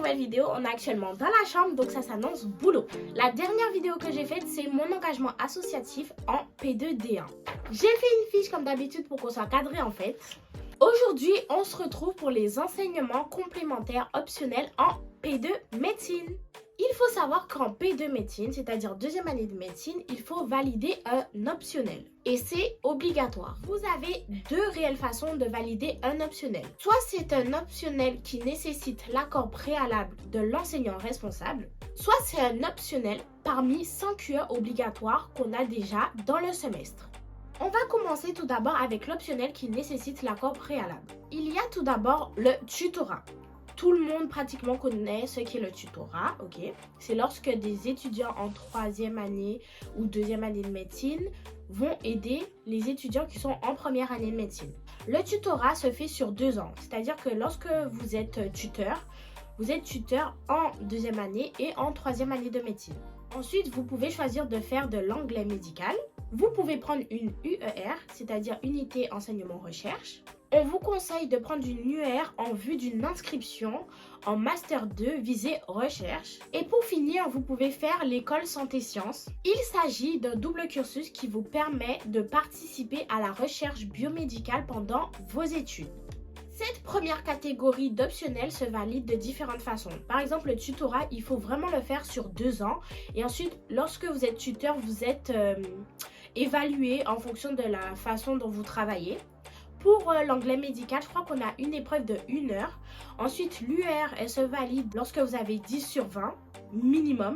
nouvelle vidéo. On est actuellement dans la chambre, donc ça s'annonce boulot. La dernière vidéo que j'ai faite, c'est mon engagement associatif en P2D1. J'ai fait une fiche comme d'habitude pour qu'on soit cadré en fait. Aujourd'hui, on se retrouve pour les enseignements complémentaires optionnels en P2 médecine. Il faut savoir qu'en P2 médecine, c'est-à-dire deuxième année de médecine, il faut valider un optionnel. Et c'est obligatoire. Vous avez deux réelles façons de valider un optionnel. Soit c'est un optionnel qui nécessite l'accord préalable de l'enseignant responsable, soit c'est un optionnel parmi 5 QE obligatoires qu'on a déjà dans le semestre. On va commencer tout d'abord avec l'optionnel qui nécessite l'accord préalable. Il y a tout d'abord le tutorat. Tout le monde pratiquement connaît ce qu'est le tutorat, ok? C'est lorsque des étudiants en troisième année ou deuxième année de médecine vont aider les étudiants qui sont en première année de médecine. Le tutorat se fait sur 2 ans, c'est-à-dire que lorsque vous êtes tuteur en deuxième année et en troisième année de médecine. Ensuite, vous pouvez choisir de faire de l'anglais médical. Vous pouvez prendre une UER, c'est-à-dire unité enseignement-recherche. On vous conseille de prendre une UER en vue d'une inscription en Master 2 visée recherche. Et pour finir, vous pouvez faire l'école santé-sciences. Il s'agit d'un double cursus qui vous permet de participer à la recherche biomédicale pendant vos études. Cette première catégorie d'optionnels se valide de différentes façons. Par exemple, le tutorat, il faut vraiment le faire sur 2 ans. Et ensuite, lorsque vous êtes tuteur, vous êtes évalué en fonction de la façon dont vous travaillez. Pour l'anglais médical, je crois qu'on a une épreuve de 1 heure. Ensuite, l'UR, elle se valide lorsque vous avez 10 sur 20 minimum.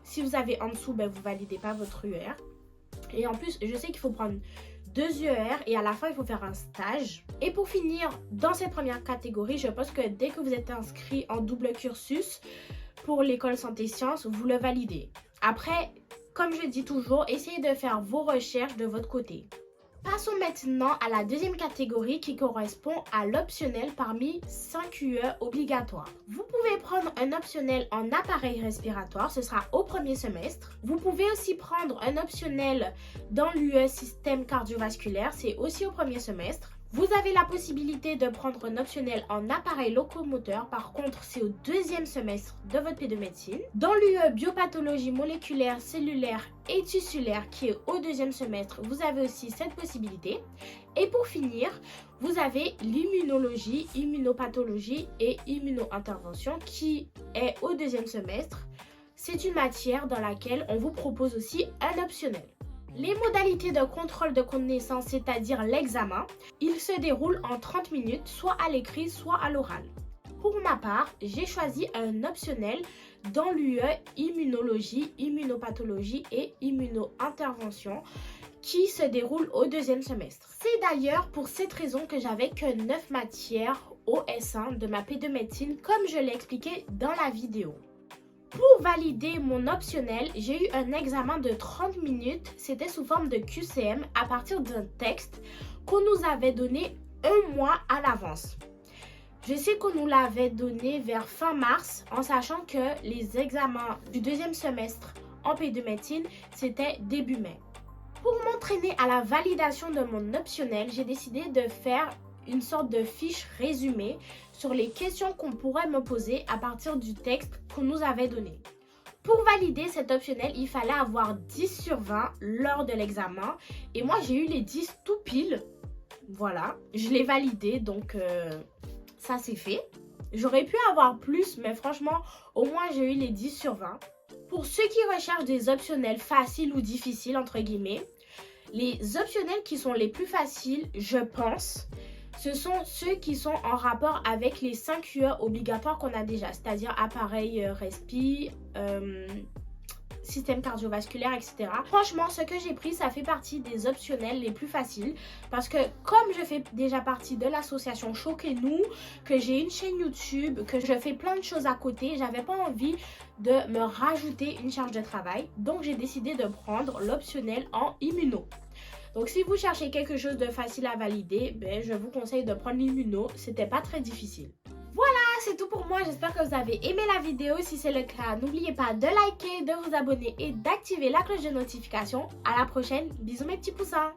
Si vous avez en dessous, vous ne validez pas votre UR. Et en plus, je sais qu'il faut prendre 2 UR et à la fin, il faut faire un stage. Et pour finir, dans cette première catégorie, je pense que dès que vous êtes inscrit en double cursus pour l'école santé-sciences, vous le validez. Après, comme je dis toujours, essayez de faire vos recherches de votre côté. Passons maintenant à la deuxième catégorie qui correspond à l'optionnel parmi 5 UE obligatoires. Vous pouvez prendre un optionnel en appareil respiratoire, ce sera au premier semestre. Vous pouvez aussi prendre un optionnel dans l'UE système cardiovasculaire, c'est aussi au premier semestre. Vous avez la possibilité de prendre un optionnel en appareil locomoteur, par contre c'est au deuxième semestre de votre P2 médecine. Dans l'UE biopathologie moléculaire, cellulaire et tissulaire qui est au deuxième semestre, vous avez aussi cette possibilité. Et pour finir, vous avez l'immunologie, immunopathologie et immuno-intervention qui est au deuxième semestre. C'est une matière dans laquelle on vous propose aussi un optionnel. Les modalités de contrôle de connaissances, c'est-à-dire l'examen, il se déroule en 30 minutes, soit à l'écrit, soit à l'oral. Pour ma part, j'ai choisi un optionnel dans l'UE immunologie, immunopathologie et immuno-intervention qui se déroule au deuxième semestre. C'est d'ailleurs pour cette raison que j'avais que 9 matières au S1 de ma P2 médecine, comme je l'ai expliqué dans la vidéo. Pour valider mon optionnel, j'ai eu un examen de 30 minutes, c'était sous forme de QCM à partir d'un texte qu'on nous avait donné 1 mois à l'avance. Je sais qu'on nous l'avait donné vers fin mars, en sachant que les examens du deuxième semestre en P2 médecine, c'était début mai. Pour m'entraîner à la validation de mon optionnel, j'ai décidé de faire une sorte de fiche résumée sur les questions qu'on pourrait me poser à partir du texte qu'on nous avait donné. Pour valider cet optionnel, il fallait avoir 10 sur 20 lors de l'examen. Et moi, j'ai eu les 10 tout pile. Voilà, je l'ai validé, donc ça c'est fait. J'aurais pu avoir plus, mais franchement, au moins j'ai eu les 10 sur 20. Pour ceux qui recherchent des optionnels faciles ou difficiles, entre guillemets, les optionnels qui sont les plus faciles, je pense, ce sont ceux qui sont en rapport avec les 5 UE obligatoires qu'on a déjà, c'est-à-dire appareil respi, système cardiovasculaire, etc. Franchement, ce que j'ai pris, ça fait partie des optionnels les plus faciles parce que comme je fais déjà partie de l'association Choquez-nous, que j'ai une chaîne YouTube, que je fais plein de choses à côté, j'avais pas envie de me rajouter une charge de travail. Donc, j'ai décidé de prendre l'optionnel en immuno. Donc, si vous cherchez quelque chose de facile à valider, je vous conseille de prendre l'immuno. C'était pas très difficile. Voilà, c'est tout pour moi. J'espère que vous avez aimé la vidéo. Si c'est le cas, n'oubliez pas de liker, de vous abonner et d'activer la cloche de notification. À la prochaine. Bisous mes petits poussins.